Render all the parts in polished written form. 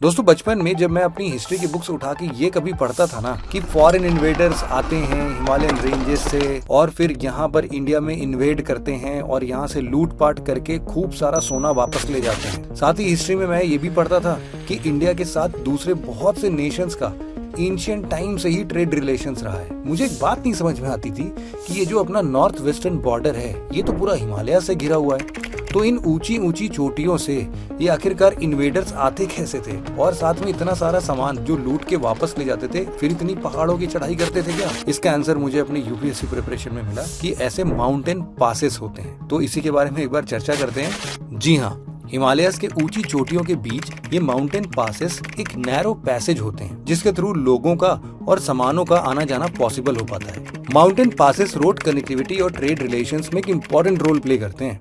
दोस्तों बचपन में जब मैं अपनी हिस्ट्री की बुक्स उठा के ये कभी पढ़ता था ना कि फॉरेन इन्वेडर्स आते हैं हिमालयन रेंजेस से और फिर यहाँ पर इंडिया में इन्वेड करते हैं और यहाँ से लूटपाट करके खूब सारा सोना वापस ले जाते हैं। साथ ही हिस्ट्री में मैं ये भी पढ़ता था कि इंडिया के साथ दूसरे बहुत से नेशंस का एंशिएंट टाइम से ही ट्रेड रिलेशंस रहा है। मुझे एक बात नहीं समझ में आती थी कि ये जो अपना नॉर्थ वेस्टर्न बॉर्डर है ये तो पूरा हिमालय से घिरा हुआ है, तो इन ऊंची ऊंची चोटियों से ये आखिरकार इन्वेडर्स आते कैसे थे और साथ में इतना सारा सामान जो लूट के वापस ले जाते थे, फिर इतनी पहाड़ों की चढ़ाई करते थे क्या? इसका आंसर मुझे अपनी यूपीएससी प्रिपरेशन में मिला कि ऐसे माउंटेन पासेस होते हैं। तो इसी के बारे में एक बार चर्चा करते हैं। जी हाँ, हिमालयस के ऊंची चोटियों के बीच ये माउंटेन पासेस एक नैरो पैसेज होते हैं जिसके थ्रू लोगों का और सामानों का आना जाना पॉसिबल हो पाता है। माउंटेन पासेस रोड कनेक्टिविटी और ट्रेड रिलेशंस में एक इम्पोर्टेंट रोल प्ले करते हैं।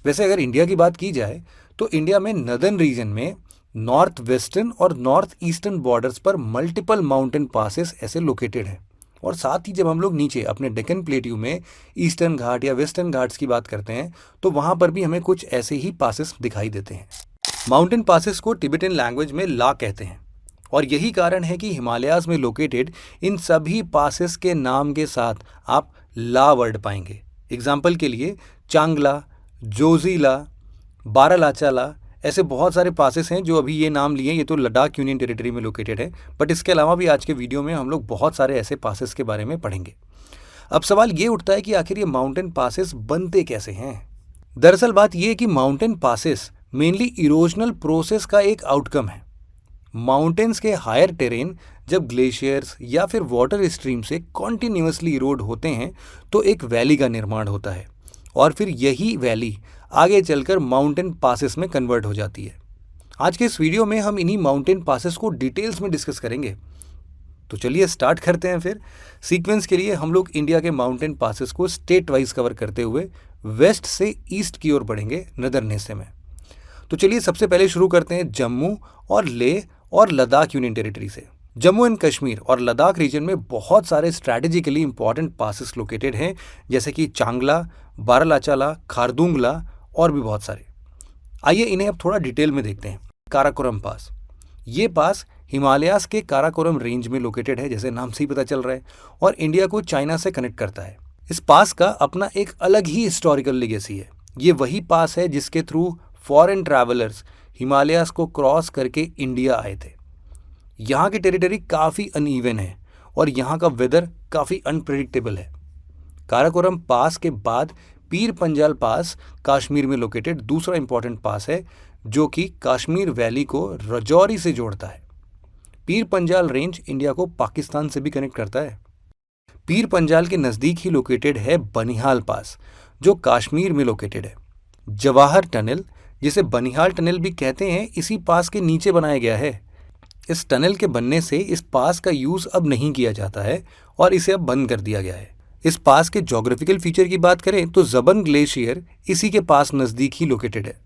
वैसे अगर इंडिया की बात की जाए तो इंडिया में नदर्न रीजन में नॉर्थ वेस्टर्न और नॉर्थ ईस्टर्न बॉर्डर्स पर मल्टीपल माउंटेन पासेस ऐसे लोकेटेड हैं। और साथ ही जब हम लोग नीचे अपने डेक्कन प्लेट्यू में ईस्टर्न घाट या वेस्टर्न घाट्स की बात करते हैं तो वहां पर भी हमें कुछ ऐसे ही पासेस दिखाई देते हैं। माउंटेन पासेस को टिबेटन लैंग्वेज में ला कहते हैं और यही कारण है कि हिमालयाज में लोकेटेड इन सभी पासेस के नाम के साथ आप ला वर्ड पाएंगे। एग्जाम्पल के लिए चांगला, जोजीला, बारालाचाला, ऐसे बहुत सारे पासेस हैं जो अभी ये नाम लिए, ये तो लद्दाख यूनियन टेरिटरी में लोकेटेड है, बट इसके अलावा भी आज के वीडियो में हम लोग बहुत सारे ऐसे पासेस के बारे में पढ़ेंगे। अब सवाल ये उठता है कि आखिर ये माउंटेन पासेस बनते कैसे हैं? दरअसल बात ये है कि mountain passes mainly erosional process का एक आउटकम है। माउंटेन्स के हायर टेरेन जब ग्लेशियर्स या फिर वाटर स्ट्रीम से कॉन्टिन्यूसली इरोड होते हैं तो एक वैली का निर्माण होता है और फिर यही वैली आगे चलकर माउंटेन पासेस में कन्वर्ट हो जाती है। आज के इस वीडियो में हम इन्हीं माउंटेन पासेस को डिटेल्स में डिस्कस करेंगे। तो चलिए स्टार्ट करते हैं। फिर सीक्वेंस के लिए हम लोग इंडिया के माउंटेन पासेस को स्टेट वाइज कवर करते हुए वेस्ट से ईस्ट की ओर बढ़ेंगे, नदर्न हिस्से में। तो चलिए सबसे पहले शुरू करते हैं जम्मू और लेह और लद्दाख यूनियन टेरिटरी से। जम्मू एंड कश्मीर और लद्दाख रीजन में बहुत सारे स्ट्रैटेजिकली इंपॉर्टेंट पासेस लोकेटेड हैं, जैसे कि चांगला, बारालाचाला, खारदुंगला और भी बहुत सारे। आइए इन्हें अब थोड़ा डिटेल में देखते हैं। काराकोरम पास, ये पास हिमालयास के काराकोरम रेंज में लोकेटेड है, जैसे नाम से ही पता चल रहा है, और इंडिया को चाइना से कनेक्ट करता है। इस पास का अपना एक अलग ही हिस्टोरिकल लेगेसी है। ये वही पास है जिसके थ्रू फॉरेन ट्रैवलर्स हिमालयास को क्रॉस करके इंडिया आए थे। यहाँ की टेरिटरी काफ़ी अनइवन है और यहाँ का वेदर काफ़ी अनप्रेडिक्टेबल है। काराकोरम पास के बाद पीर पंजाल पास कश्मीर में लोकेटेड दूसरा इंपॉर्टेंट पास है जो कि कश्मीर वैली को रजौरी से जोड़ता है। पीर पंजाल रेंज इंडिया को पाकिस्तान से भी कनेक्ट करता है। पीर पंजाल के नज़दीक ही लोकेटेड है बनिहाल पास जो कश्मीर में लोकेटेड है। जवाहर टनल, जिसे बनिहाल टनल भी कहते हैं, इसी पास के नीचे बनाया गया है। इस टनल के बनने से इस पास का यूज़ अब नहीं किया जाता है और इसे अब बंद कर दिया गया है। इस पास के ज्योग्राफिकल फीचर की बात करें तो जबन ग्लेशियर इसी के पास नज़दीक ही लोकेटेड है।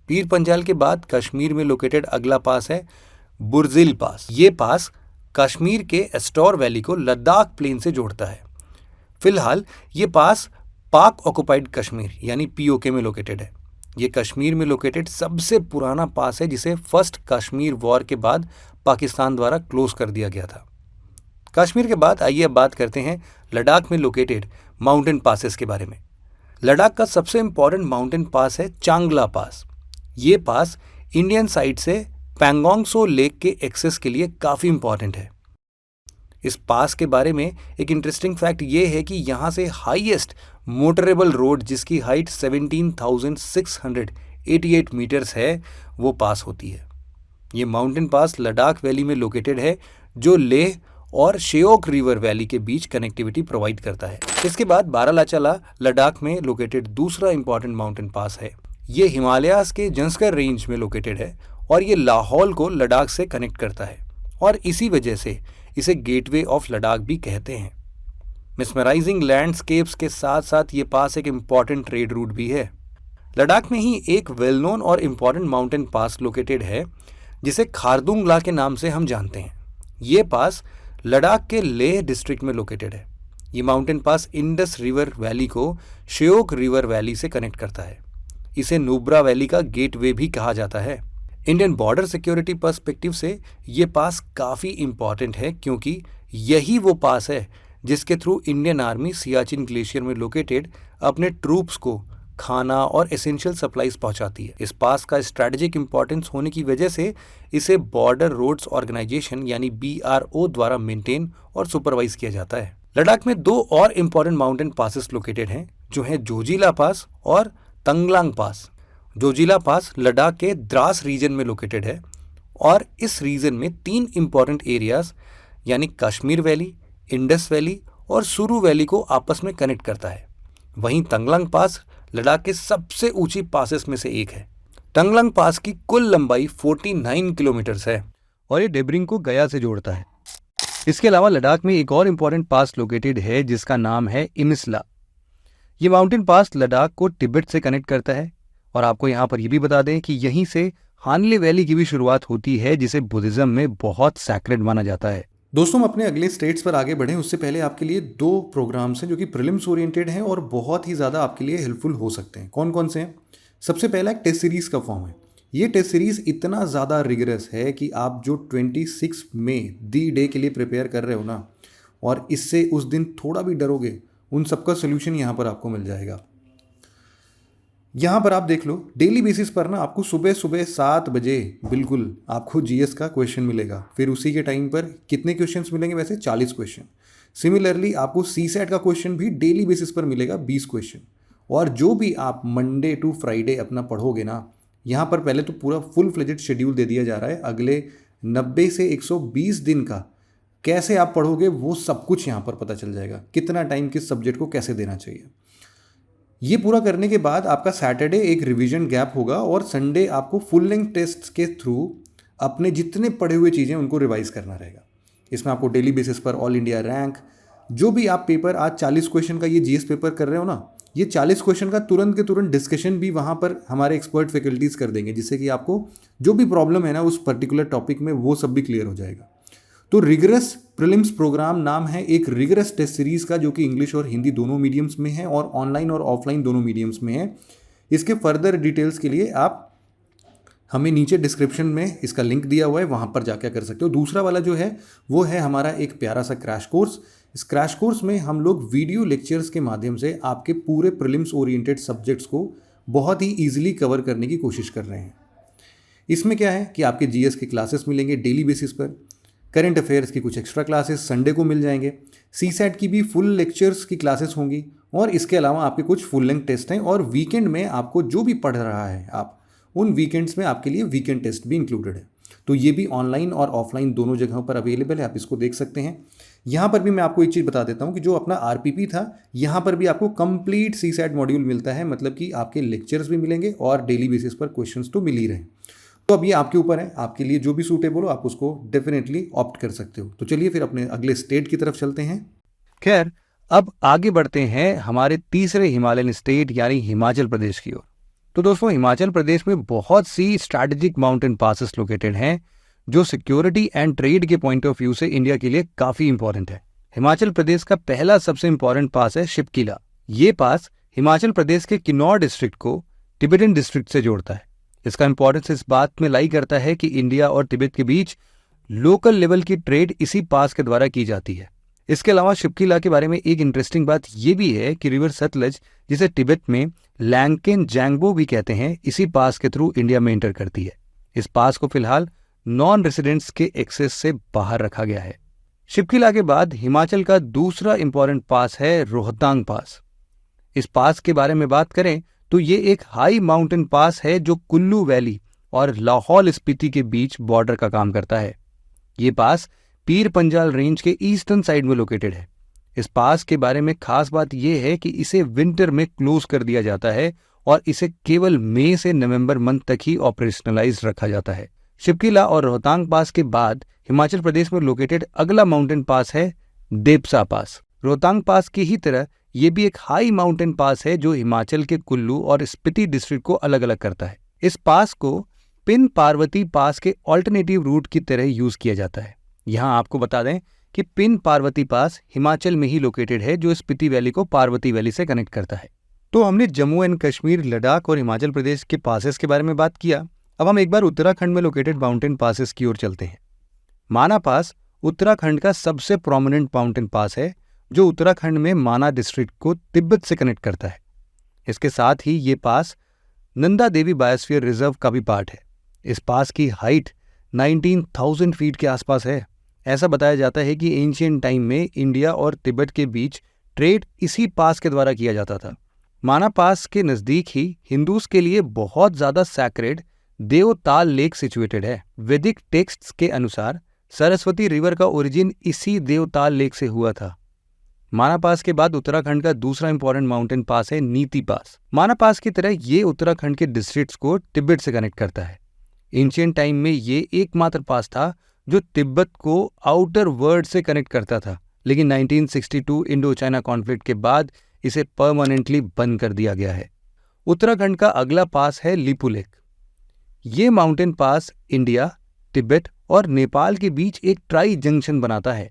पीर पंजाल के बाद कश्मीर में लोकेटेड अगला पास है बुर्जिल पास। ये पास कश्मीर के एस्टोर वैली को लद्दाख प्लेन से जोड़ता है। फिलहाल ये पास पाक ऑक्युपाइड कश्मीर यानी पीओके में लोकेटेड है। ये कश्मीर में लोकेटेड सबसे पुराना पास है जिसे फर्स्ट कश्मीर वॉर के बाद पाकिस्तान द्वारा क्लोज कर दिया गया था। कश्मीर के बाद आइए अब बात करते हैं लद्दाख में लोकेटेड माउंटेन पासेस के बारे में। लद्दाख का सबसे इंपॉर्टेंट माउंटेन पास है चांगला पास। ये पास इंडियन साइड से पैंगोंग सो लेक के एक्सेस के लिए काफ़ी इंपॉर्टेंट है। इस पास के बारे में एक इंटरेस्टिंग फैक्ट ये है कि यहाँ से हाईएस्ट मोटरेबल रोड जिसकी हाइट 17,688 मीटर्स है वो पास होती है। ये माउंटेन पास लद्दाख वैली में लोकेटेड है जो लेह और शेओक रिवर वैली के बीच कनेक्टिविटी प्रोवाइड करता है। इसके बाद बारालाचाला लद्दाख में लोकेटेड दूसरा इंपॉर्टेंट माउंटेन पास है। ये हिमालयास के जंस्कर रेंज में लोकेटेड है और ये लाहौल को लद्दाख से कनेक्ट करता है और इसी वजह से इसे गेटवे ऑफ लद्दाख भी कहते हैं। मिसमराइजिंग लैंडस्केप्स के साथ साथ ये पास एक इम्पॉर्टेंट ट्रेड रूट भी है। लद्दाख में ही एक वेल नोन और इम्पॉर्टेंट माउंटेन पास लोकेटेड है जिसे खारदुंगला के नाम से हम जानते हैं। ये पास लद्दाख के लेह डिस्ट्रिक्ट में लोकेटेड है। ये mountain pass Indus river valley को शेओक रिवर वैली से कनेक्ट करता है। इसे नुब्रा वैली का गेटवे भी कहा जाता है। इंडियन बॉर्डर सिक्योरिटी पर्सपेक्टिव से ये पास काफ़ी इम्पॉर्टेंट है, क्योंकि यही वो पास है जिसके through Indian army Siachen glacier में लोकेटेड अपने ट्रूप्स को खाना और एसेंशियल सप्लाईज पहुंचाती है। इस पास का स्ट्रैटेजिक इंपॉर्टेंस होने की वजह से इसे बॉर्डर रोड्स ऑर्गेनाइजेशन यानी BRO द्वारा मेंटेन और सुपरवाइज किया जाता है। लद्दाख में 2 और इम्पॉर्टेंट माउंटेन पासेस लोकेटेड हैं, जो हैं जोजिला पास और तंगलांग पास। जोजिला पास लद्दाख के द्रास रीजन में लोकेटेड है और इस रीजन में 3 इम्पॉर्टेंट एरियाज यानी कश्मीर वैली, इंडस वैली और सुरू वैली को आपस में कनेक्ट करता है। वहीं तंगलांग पास लद्दाख के सबसे ऊंची पासेस में से एक है। तंगलांग पास की कुल लंबाई 49 किलोमीटर्स है और ये डेबरिंग को गया से जोड़ता है। इसके अलावा लद्दाख में एक और इम्पॉर्टेंट पास लोकेटेड है जिसका नाम है इमिसला। ये माउंटेन पास लद्दाख को तिब्बत से कनेक्ट करता है और आपको यहाँ पर यह भी बता दें कि यहीं से हानले वैली की भी शुरुआत होती है, जिसे बुद्धिज्म में बहुत सैक्रेड माना जाता है। दोस्तों, हम अपने अगले स्टेट्स पर आगे बढ़ें उससे पहले आपके लिए 2 प्रोग्राम्स हैं जो कि प्रीलिम्स ओरिएंटेड हैं और बहुत ही ज़्यादा आपके लिए हेल्पफुल हो सकते हैं। कौन कौन से हैं? सबसे पहला एक टेस्ट सीरीज़ का फॉर्म है। ये टेस्ट सीरीज़ इतना ज़्यादा रिगरस है कि आप जो 26 मई दी डे के लिए प्रिपेयर कर रहे हो ना, और इससे उस दिन थोड़ा भी डरोगे, उन सबका सोल्यूशन यहाँ पर आपको मिल जाएगा। यहाँ पर आप देख लो, डेली बेसिस पर ना आपको सुबह सुबह 7 बजे बिल्कुल आपको जीएस का क्वेश्चन मिलेगा। फिर उसी के टाइम पर कितने क्वेश्चंस मिलेंगे? वैसे 40 क्वेश्चन। सिमिलरली आपको सीसैट का क्वेश्चन भी डेली बेसिस पर मिलेगा, 20 क्वेश्चन। और जो भी आप मंडे टू फ्राइडे अपना पढ़ोगे ना, यहाँ पर पहले तो पूरा फुल फ्लेजेड शेड्यूल दे दिया जा रहा है। अगले 90 से 120 दिन का कैसे आप पढ़ोगे वो सब कुछ यहाँ पर पता चल जाएगा। कितना टाइम किस सब्जेक्ट को कैसे देना चाहिए। ये पूरा करने के बाद आपका सैटरडे एक रिवीजन गैप होगा और संडे आपको फुल लेंथ टेस्ट के थ्रू अपने जितने पढ़े हुए चीज़ें उनको रिवाइज करना रहेगा। इसमें आपको डेली बेसिस पर ऑल इंडिया रैंक, जो भी आप पेपर आज 40 क्वेश्चन का ये जीएस पेपर कर रहे हो ना, ये 40 क्वेश्चन का तुरंत के तुरंत डिस्कशन भी वहाँ पर हमारे एक्सपर्ट फैकल्टीज़ कर देंगे, जिससे कि आपको जो भी प्रॉब्लम है ना उस पर्टिकुलर टॉपिक में वो सब भी क्लियर हो जाएगा। तो रिगरस प्रीलिम्स प्रोग्राम नाम है एक रिगरस टेस्ट सीरीज़ का, जो कि इंग्लिश और हिंदी दोनों मीडियम्स में है और ऑनलाइन और ऑफलाइन दोनों मीडियम्स में है। इसके फर्दर डिटेल्स के लिए आप हमें नीचे डिस्क्रिप्शन में इसका लिंक दिया हुआ है, वहाँ पर जाकर कर सकते हो। दूसरा वाला जो है वो है हमारा एक प्यारा सा क्रैश कोर्स। इस क्रैश कोर्स में हम लोग वीडियो लेक्चर्स के माध्यम से आपके पूरे प्रीलिम्स ओरिएंटेड सब्जेक्ट्स को बहुत ही ईजिली कवर करने की कोशिश कर रहे हैं। इसमें क्या है कि आपके जीएस के क्लासेस मिलेंगे डेली बेसिस पर, करंट अफेयर्स की कुछ एक्स्ट्रा क्लासेस संडे को मिल जाएंगे, सीसैट की भी फुल लेक्चर्स की क्लासेस होंगी और इसके अलावा आपके कुछ फुल लेंथ टेस्ट हैं। और वीकेंड में आपको जो भी पढ़ रहा है आप, उन वीकेंड्स में आपके लिए वीकेंड टेस्ट भी इंक्लूडेड है। तो ये भी ऑनलाइन और ऑफलाइन दोनों जगहों पर अवेलेबल है, आप इसको देख सकते हैं। यहाँ पर भी मैं आपको एक चीज़ बता देता हूँ कि जो अपना आरपीपी था, यहाँ पर भी आपको कंप्लीट सीसैट मॉड्यूल मिलता है, मतलब कि आपके लेक्चर्स भी मिलेंगे और डेली बेसिस पर क्वेश्चंस तो मिल ही रहे हैं। तो अब ये आपके ऊपर है, आपके लिए जो भी सूटेबल हो आप उसको डेफिनेटली ऑप्ट कर सकते हो। तो चलिए फिर अपने अगले स्टेट की तरफ चलते हैं। खैर, अब आगे बढ़ते हैं हमारे तीसरे हिमालयन स्टेट यानी हिमाचल प्रदेश की ओर। तो दोस्तों, हिमाचल प्रदेश में बहुत सी स्ट्रैटेजिक माउंटेन पासेस लोकेटेड हैं जो सिक्योरिटी एंड ट्रेड के पॉइंट ऑफ व्यू से इंडिया के लिए काफी इंपॉर्टेंट है। हिमाचल प्रदेश का पहला सबसे इंपॉर्टेंट पास है शिपकिला। ये पास हिमाचल प्रदेश के किन्नौर डिस्ट्रिक्ट को तिब्बतन डिस्ट्रिक्ट से जोड़ता है। इसका इंपॉर्टेंस इस बात में लाई करता है कि इंडिया और तिब्बत के बीच लोकल लेवल की ट्रेड इसी पास के द्वारा की जाती है। इसके अलावा शिपकिला के बारे में एक इंटरेस्टिंग बात यह भी है कि रिवर सतलज, जिसे तिब्बत में लैंकेन जैंगबो भी कहते हैं, इसी पास के थ्रू इंडिया में एंटर करती है। इस पास को फिलहाल नॉन रेसिडेंट्स के एक्सेस से बाहर रखा गया है। शिपकिला के बाद हिमाचल का दूसरा इंपॉर्टेंट पास है रोहतांग पास। इस पास के बारे में बात करें तो ये एक हाई माउंटेन पास है जो कुल्लू वैली और लाहौल स्पीति के बीच बॉर्डर का काम करता है। ये पास पीर पंजाल रेंज के ईस्टर्न साइड में लोकेटेड है। इस पास के बारे में खास बात यह है कि इसे विंटर में क्लोज कर दिया जाता है और इसे केवल मई से नवंबर मंथ तक ही ऑपरेशनलाइज रखा जाता है। शिपकिला और रोहतांग पास के बाद हिमाचल प्रदेश में लोकेटेड अगला माउंटेन पास है देपसा पास। रोहतांग पास की ही तरह ये भी एक हाई माउंटेन पास है जो हिमाचल के कुल्लू और स्पीति डिस्ट्रिक्ट को अलग अलग करता है। इस पास को पिन पार्वती पास के ऑल्टरनेटिव रूट की तरह यूज किया जाता है। यहाँ आपको बता दें कि पिन पार्वती पास हिमाचल में ही लोकेटेड है जो स्पीति वैली को पार्वती वैली से कनेक्ट करता है। तो हमने जम्मू एंड कश्मीर, लद्दाख और हिमाचल प्रदेश के पासेस के बारे में बात किया। अब हम एक बार उत्तराखंड में लोकेटेड माउंटेन पासेस की ओर चलते हैं। माना पास उत्तराखंड का सबसे प्रोमिनेंट माउंटेन पास है, जो उत्तराखंड में माना डिस्ट्रिक्ट को तिब्बत से कनेक्ट करता है। इसके साथ ही ये पास नंदा देवी बायोस्फीयर रिजर्व का भी पार्ट है। इस पास की हाइट 19,000 फीट के आसपास है। ऐसा बताया जाता है कि एंशिएंट टाइम में इंडिया और तिब्बत के बीच ट्रेड इसी पास के द्वारा किया जाता था। माना पास के नज़दीक ही हिंदूज के लिए बहुत ज़्यादा सैक्रेड देवताल लेक सिचुएटेड है। वैदिक टेक्स्ट्स के अनुसार सरस्वती रिवर का ओरिजिन इसी देवताल लेक से हुआ था। माना पास के बाद उत्तराखंड का दूसरा इंपॉर्टेंट माउंटेन पास है नीति पास। माना पास की तरह ये उत्तराखंड के डिस्ट्रिक्ट्स को तिब्बत से कनेक्ट करता है। एंशिएंट टाइम में ये एकमात्र पास था जो तिब्बत को आउटर वर्ल्ड से कनेक्ट करता था, लेकिन 1962 इंडो चाइना कॉन्फ्लिक्ट के बाद इसे परमानेंटली बंद कर दिया गया है। उत्तराखंड का अगला पास है लिपुलेख। ये माउंटेन पास इंडिया, तिब्बत और नेपाल के बीच एक ट्राई जंक्शन बनाता है।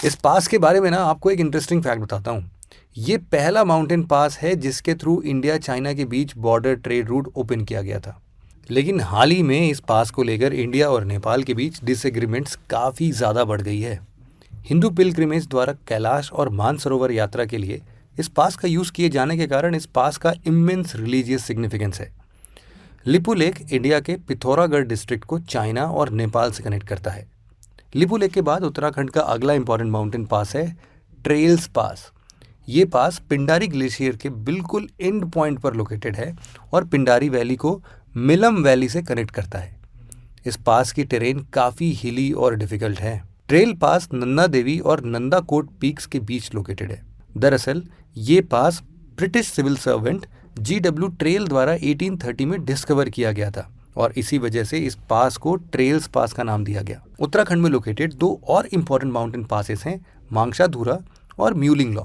इस पास के बारे में ना आपको एक इंटरेस्टिंग फैक्ट बताता हूँ। ये पहला माउंटेन पास है जिसके थ्रू इंडिया चाइना के बीच बॉर्डर ट्रेड रूट ओपन किया गया था। लेकिन हाल ही में इस पास को लेकर इंडिया और नेपाल के बीच डिसएग्रीमेंट्स काफ़ी ज़्यादा बढ़ गई है। हिंदू पिलग्रिमेज द्वारा कैलाश और मानसरोवर यात्रा के लिए इस पास का यूज़ किए जाने के कारण इस पास का इमेंस रिलीजियस सिग्निफिकेंस है। लिपुलेख इंडिया के पिथौरागढ़ डिस्ट्रिक्ट को चाइना और नेपाल से कनेक्ट करता है। लिपुलेख के बाद उत्तराखंड का अगला इंपॉर्टेंट माउंटेन पास है ट्रेल्स पास। ये पास पिंडारी ग्लेशियर के बिल्कुल एंड पॉइंट पर लोकेटेड है और पिंडारी वैली को मिलम वैली से कनेक्ट करता है। इस पास की टेरेन काफ़ी हिली और डिफिकल्ट है। ट्रेल पास नंदा देवी और नंदा कोट पीक्स के बीच लोकेटेड है। दरअसल ये पास British civil servant GW Traill द्वारा 1830 में डिस्कवर किया गया था और इसी वजह से इस पास को ट्रेल्स पास का नाम दिया गया। उत्तराखंड में लोकेटेड दो और इम्पॉर्टेंट माउंटेन पासेस हैं मांगशाधुरा और म्यूलिंग लॉ।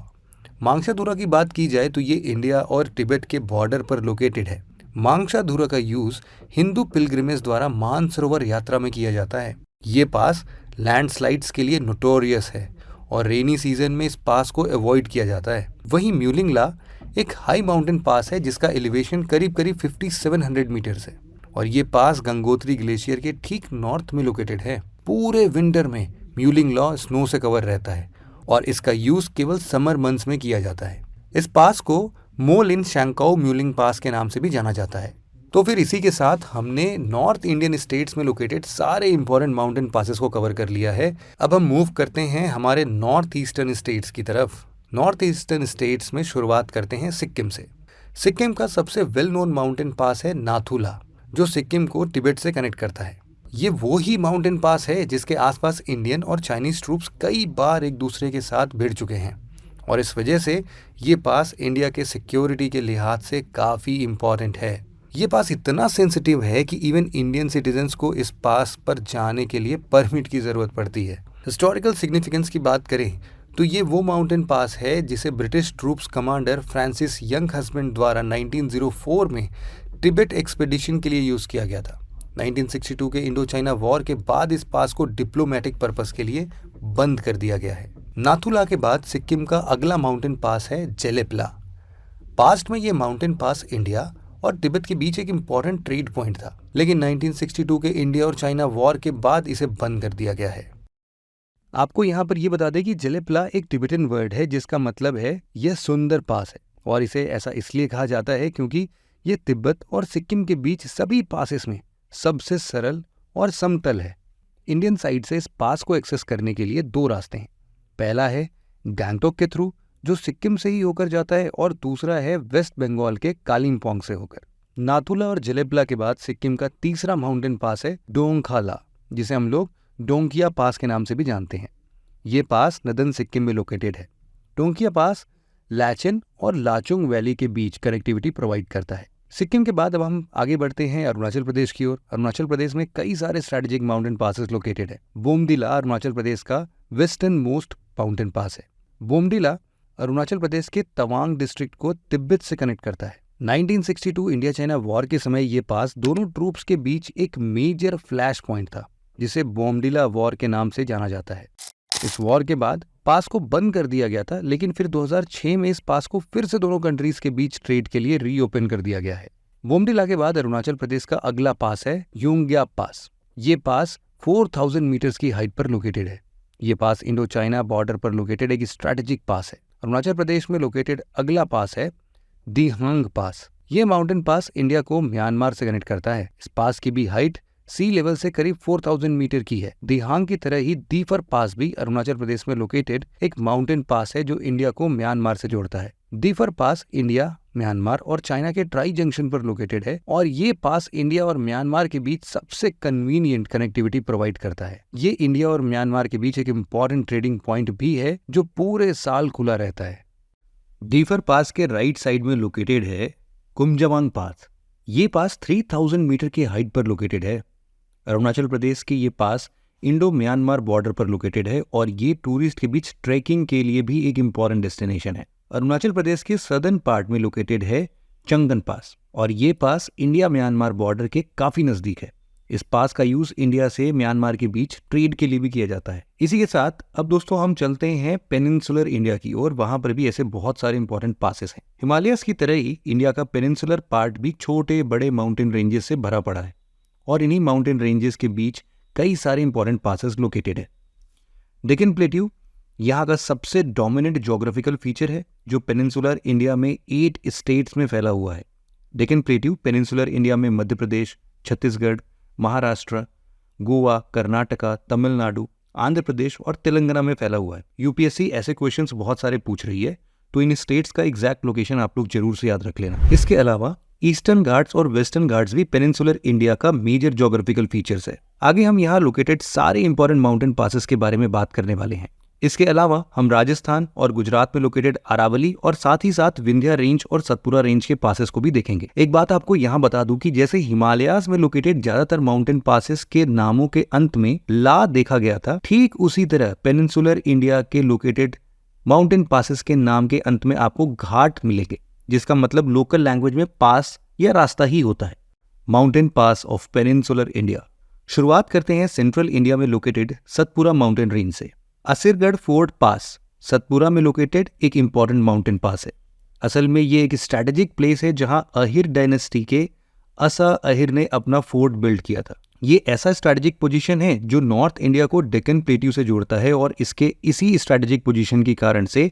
मांगशाधुरा की बात की जाए तो ये इंडिया और तिब्बत के बॉर्डर पर लोकेटेड है। मांगशाधुरा का यूज़ हिंदू पिलग्रिमेज द्वारा मानसरोवर यात्रा में किया जाता है। ये पास लैंडस्लाइड्स के लिए नोटोरियस है और रेनी सीजन में इस पास को अवॉइड किया जाता है। वहीं म्यूलिंग लॉ एक हाई माउंटेन पास है जिसका एलिवेशन करीब 5700 मीटर्स है और ये पास गंगोत्री ग्लेशियर के ठीक नॉर्थ में लोकेटेड है। पूरे विंटर में म्यूलिंग लॉ स्नो से कवर रहता है और इसका यूज़ केवल समर मंथ्स में किया जाता है। इस पास को मोलिन शैंकाओ म्यूलिंग पास के नाम से भी जाना जाता है। तो फिर इसी के साथ हमने नॉर्थ इंडियन स्टेट्स में लोकेटेड सारे इंपॉर्टेंट माउंटेन पासेस को कवर कर लिया है। अब हम मूव करते हैं हमारे नॉर्थ ईस्टर्न स्टेट्स की तरफ। नॉर्थ ईस्टर्न स्टेट्स में शुरुआत करते हैं सिक्किम से। सिक्किम का सबसे वेल नोन माउंटेन पास है नाथुला, जो सिक्किम को तिब्बत से कनेक्ट करता है। ये वो ही माउंटेन पास है जिसके आसपास इंडियन और चाइनीज ट्रूप्स कई बार एक दूसरे के साथ भिड़ चुके हैं और इस वजह से ये पास इंडिया के सिक्योरिटी के लिहाज से काफ़ी इम्पॉर्टेंट है। ये पास इतना सेंसिटिव है कि इवन इंडियन सिटीजन्स को इस पास पर जाने के लिए परमिट की ज़रूरत पड़ती है। हिस्टोरिकल सिग्निफिकेंस की बात करें तो ये वो माउंटेन पास है जिसे British troops commander Francis young husband द्वारा 1904 में तिब्बत एक्सपेडिशन के लिए यूज़ किया गया था। 1962 के इंडो चाइना वॉर के बाद इस पास को डिप्लोमेटिक पर्पस के लिए बंद कर दिया गया है। नाथुला के बाद सिक्किम का अगला माउंटेन पास है जेलेपला। पास्ट में ये माउंटेन पास इंडिया और तिब्बत के बीच एक इम्पॉर्टेंट ट्रेड पॉइंट था, लेकिन 1962 के इंडिया और चाइना वॉर के बाद इसे बंद कर दिया गया है। आपको यहाँ पर यह बता दें कि जेलेपला एक तिब्बतन वर्ड है जिसका मतलब है यह सुंदर पास है और इसे ऐसा इसलिए कहा जाता है क्योंकि ये तिब्बत और सिक्किम के बीच सभी पासेस में सबसे सरल और समतल है। इंडियन साइड से इस पास को एक्सेस करने के लिए दो रास्ते हैं। पहला है गैंगटोक के थ्रू जो सिक्किम से ही होकर जाता है और दूसरा है वेस्ट बंगाल के कालिम्पोंग से होकर। नाथुला और जेलेपला के बाद सिक्किम का तीसरा माउंटेन पास है डोंगखाला, जिसे हम लोग डोंकिया पास के नाम से भी जानते हैं। ये पास नदन सिक्किम में लोकेटेड है। डोंकिया पास लैचन और लाचुंग वैली के बीच कनेक्टिविटी प्रोवाइड करता है। सिक्किम के बाद अब हम आगे बढ़ते हैं अरुणाचल प्रदेश की ओर। अरुणाचल प्रदेश में कई सारे स्ट्रेटेजिक माउंटेन पासेस लोकेटेड है। बोमडिला अरुणाचल प्रदेश का वेस्टर्न मोस्ट माउंटेन पास है। बोमडिला अरुणाचल प्रदेश के तवांग डिस्ट्रिक्ट को तिब्बत से कनेक्ट करता है। 1962 इंडिया चाइना वॉर के समय ये पास दोनों ट्रूप्स के बीच एक मेजर फ्लैश पॉइंट था जिसे बोमडिला वॉर के नाम से जाना जाता है। इस वॉर के बाद पास को बंद कर दिया गया था, लेकिन फिर 2006 में इस पास को फिर से दोनों कंट्रीज के बीच ट्रेड के लिए रीओपन कर दिया गया है। बोमडिला के बाद अरुणाचल प्रदेश का अगला पास है योंग्याप पास। ये पास 4000 मीटर्स की हाइट पर लोकेटेड है। ये पास इंडो चाइना बॉर्डर पर लोकेटेड एक स्ट्रैटेजिक पास है। अरुणाचल प्रदेश में लोकेटेड अगला पास है दिहांग पास। ये माउंटेन पास इंडिया को म्यांमार से कनेक्ट करता है। इस पास की भी हाइट सी लेवल से करीब 4000 मीटर की है। दिहांग की तरह ही दीफर पास भी अरुणाचल प्रदेश में लोकेटेड एक माउंटेन पास है जो इंडिया को म्यांमार से जोड़ता है। दीफर पास इंडिया, म्यांमार और चाइना के ट्राई जंक्शन पर लोकेटेड है और ये पास इंडिया और म्यांमार के बीच सबसे कन्वीनियंट कनेक्टिविटी प्रोवाइड करता है। ये इंडिया और म्यांमार के बीच एक इम्पॉर्टेंट ट्रेडिंग पॉइंट भी है जो पूरे साल खुला रहता है। दीफर पास के राइट साइड में लोकेटेड है कुमजावांग पास। ये पास 3000 मीटर की हाइट पर लोकेटेड है। अरुणाचल प्रदेश के ये पास इंडो म्यांमार बॉर्डर पर लोकेटेड है और ये टूरिस्ट के बीच ट्रैकिंग के लिए भी एक इम्पॉर्टेंट डेस्टिनेशन है। अरुणाचल प्रदेश के सदर्न पार्ट में लोकेटेड है चंगन पास और ये पास इंडिया म्यांमार बॉर्डर के काफी नजदीक है। इस पास का यूज इंडिया से म्यांमार के बीच ट्रेड के लिए भी किया जाता है। इसी के साथ अब दोस्तों हम चलते हैं पेनिनसुलर इंडिया की ओर। वहां पर भी ऐसे बहुत सारे इंपॉर्टेंट पासेस हैं। हिमालयस की तरह ही इंडिया का पेनिनसुलर पार्ट भी छोटे बड़े माउंटेन रेंजेस से भरा पड़ा है और इन्हीं माउंटेन रेंजेस के बीच कई सारे इंपॉर्टेंट पासेस लोकेटेड है। डेक्कन प्लेट्यू यहाँ का सबसे डोमिनेंट ज्योग्राफिकल फीचर है जो पेनिनसुलर इंडिया में 8 स्टेट्स में फैला हुआ है। डेक्कन प्लेट्यू पेनिनसुलर इंडिया में मध्य प्रदेश, छत्तीसगढ़, महाराष्ट्र, गोवा, कर्नाटका, तमिलनाडु, आंध्र प्रदेश और तेलंगाना में फैला हुआ है। यूपीएससी ऐसे क्वेश्चंस बहुत सारे पूछ रही है तो इन स्टेट्स का एग्जैक्ट लोकेशन आप लोग जरूर से याद रख लेना। इसके अलावा ईस्टर्न घाट्स और वेस्टर्न घाट्स भी पेनिनसुलर इंडिया का मेजर ज्योग्राफिकल फीचर्स है। आगे हम यहाँ लोकेटेड सारे इंपॉर्टेंट माउंटेन पासेस के बारे में बात करने वाले हैं। इसके अलावा हम राजस्थान और गुजरात में लोकेटेड अरावली और साथ ही साथ विंध्या रेंज और सतपुरा रेंज के पासेस को भी देखेंगे। एक बात आपको यहाँ बता दूं कि जैसे हिमालयाज में लोकेटेड ज्यादातर माउंटेन पासेस के नामों के अंत में ला देखा गया था, ठीक उसी तरह पेनिनसुलर इंडिया के लोकेटेड माउंटेन पासेस के नाम के अंत में आपको घाट मिलेंगे, जिसका मतलब लोकल लैंग्वेज में पास या रास्ता ही होता है। Mountain pass of peninsular India. शुरुआत करते हैं सेंट्रल इंडिया में लोकेटेड सतपुरा माउंटेन रेंज से। असरगढ़ फोर्ट पास सतपुरा में लोकेटेड एक इंपॉर्टेंट माउंटेन पास है। असल में ये एक स्ट्रैटेजिक प्लेस है जहां अहिर डायनेस्टी के असा अहिर ने अपना फोर्ट बिल्ड किया था। ये ऐसा स्ट्रैटेजिक पोजीशन है जो नॉर्थ इंडिया को डेक्कन प्लेट्यू से जोड़ता है और इसके इसी स्ट्रैटेजिक पोजीशन के कारण से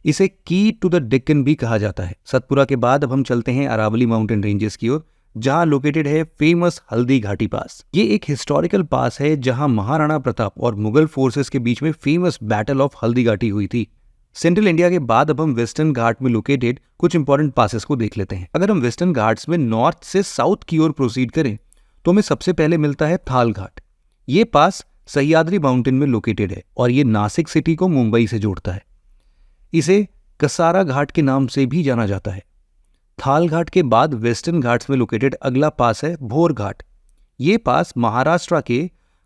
इसे की टू द डेक्कन भी कहा जाता है। सतपुरा के बाद अब हम चलते हैं अरावली माउंटेन रेंजेस की ओर, जहां लोकेटेड है फेमस हल्दी घाटी पास। ये एक हिस्टोरिकल पास है जहां महाराणा प्रताप और मुगल फोर्सेस के बीच में famous battle of Haldi Ghati हुई थी। सेंट्रल इंडिया के बाद अब हम वेस्टर्न घाट में लोकेटेड कुछ इंपॉर्टेंट पासेस को देख लेते हैं। अगर हम वेस्टर्न घाट्स में नॉर्थ से साउथ की ओर प्रोसीड करें तो हमें सबसे पहले मिलता है थाल घाट। ये पास सह्याद्री माउंटेन में लोकेटेड है और ये नासिक सिटी को मुंबई से जोड़ता है। इसे कसारा घाट के नाम से भी जाना जाता है। थाल घाट के बाद वेस्टर्न घाट्स में लोकेटेड अगला पास है भोर घाट। ये पास महाराष्ट्र के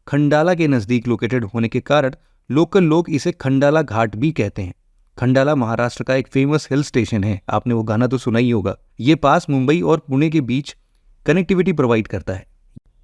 खंडाला के नजदीक लोकेटेड होने के कारण लोकल लोग इसे खंडाला घाट भी कहते हैं। खंडाला महाराष्ट्र का एक फेमस हिल स्टेशन है, आपने वो गाना तो सुना ही होगा। ये पास मुंबई और पुणे के बीच कनेक्टिविटी प्रोवाइड करता है।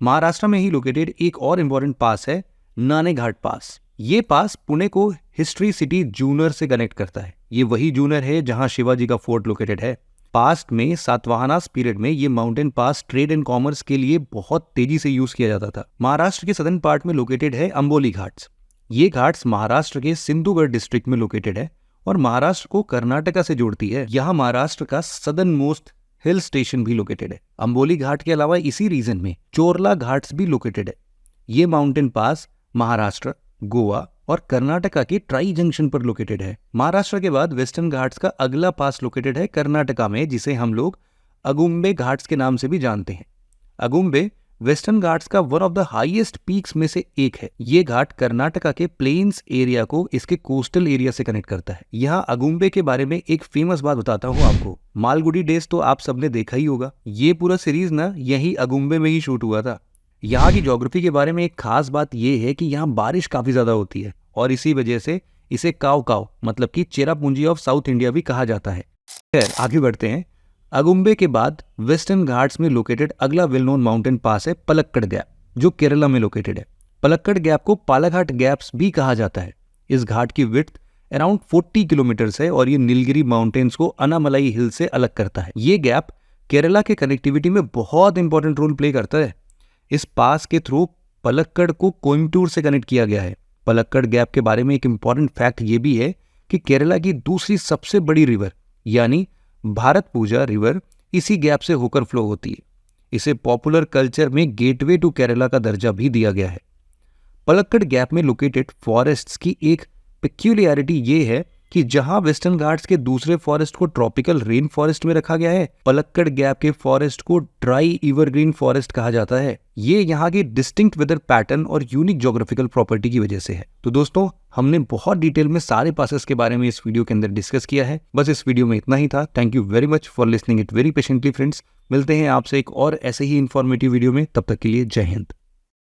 महाराष्ट्र में ही लोकेटेड एक और इम्पॉर्टेंट पास है नाने घाट पास। ये पास पुणे को हिस्ट्री सिटी जूनर से कनेक्ट करता है। ये वही जूनर है जहां शिवाजी का फोर्ट लोकेटेड है। पास्ट में सातवाहनास पीरियड में ये mountain pass trade and commerce के लिए बहुत तेजी से यूज किया जाता था। महाराष्ट्र के सदर्न पार्ट में लोकेटेड है अंबोली घाट्स। ये घाट्स महाराष्ट्र के सिंधुगढ़ डिस्ट्रिक्ट में लोकेटेड है और महाराष्ट्र को कर्नाटका से जोड़ती है। यहाँ महाराष्ट्र का सदर्न मोस्ट हिल स्टेशन भी लोकेटेड है। अंबोली घाट के अलावा इसी रीजन में चोरला घाट्स भी लोकेटेड है। ये माउंटेन पास महाराष्ट्र, गोवा और कर्नाटका के ट्राई जंक्शन पर लोकेटेड है। महाराष्ट्र के बाद वेस्टर्न घाट्स का अगला पास लोकेटेड है कर्नाटका में, जिसे हम लोग अगुम्बे घाट्स के नाम से भी जानते हैं। अगुम्बे वेस्टर्न घाट्स का one of the highest peaks में से एक है। ये घाट कर्नाटका के प्लेन्स एरिया को इसके कोस्टल एरिया से कनेक्ट करता है। यहाँ अगुम्बे के बारे में एक फेमस बात बताता हूँ आपको। मालगुडी डेज तो आप सबने देखा ही होगा। ये पूरा सीरीज ना यही अगुम्बे में ही शूट हुआ था। यहाँ की ज्योग्राफी के बारे में एक खास बात यह है कि यहाँ बारिश काफी ज्यादा होती है और इसी वजह से इसे काव काव मतलब कि चेरापूंजी ऑफ साउथ इंडिया भी कहा जाता है। खैर आगे बढ़ते हैं। अगुम्बे के बाद वेस्टर्न घाट्स में लोकेटेड अगला वेल नोन माउंटेन पास है पलक्कड़ गैप, जो केरला में लोकेटेड है। पलक्कड़ गैप को पालाघाट गैप्स भी कहा जाता है। इस घाट की विड्थ अराउंड 40 किलोमीटर है और ये नीलगिरी माउंटेन्स को अनामलाई हिल से अलग करता है। ये गैप केरला के कनेक्टिविटी में बहुत इंपॉर्टेंट रोल प्ले करता है। इस पास के थ्रू पलक्कड़ को कोयम्बटूर से कनेक्ट किया गया है। पलक्कड़ गैप के बारे में एक इंपॉर्टेंट फैक्ट ये भी है कि केरला की दूसरी सबसे बड़ी रिवर यानी भारतपुजा रिवर इसी गैप से होकर फ्लो होती है। इसे पॉपुलर कल्चर में गेटवे टू केरला का दर्जा भी दिया गया है। पलक्कड़ गैप में लोकेटेड फॉरेस्ट्स की एक पेक्यूलियरिटी ये है कि जहां वेस्टर्न घाट्स के दूसरे फॉरेस्ट को ट्रॉपिकल रेन फॉरेस्ट में रखा गया है, पलक्कड़ गैप के फॉरेस्ट को ड्राई एवरग्रीन फॉरेस्ट कहा जाता है। ये यहाँ की डिस्टिंक्ट वेदर पैटर्न और यूनिक ज्योग्राफिकल प्रॉपर्टी की वजह से है। तो दोस्तों, हमने बहुत डिटेल में सारे पासेस के बारे में इस वीडियो के अंदर डिस्कस किया है। बस इस वीडियो में इतना ही था। Thank you very much for listening it very patiently friends. मिलते हैं आपसे एक और ऐसे ही इंफॉर्मेटिव वीडियो में, तब तक के लिए जय हिंद।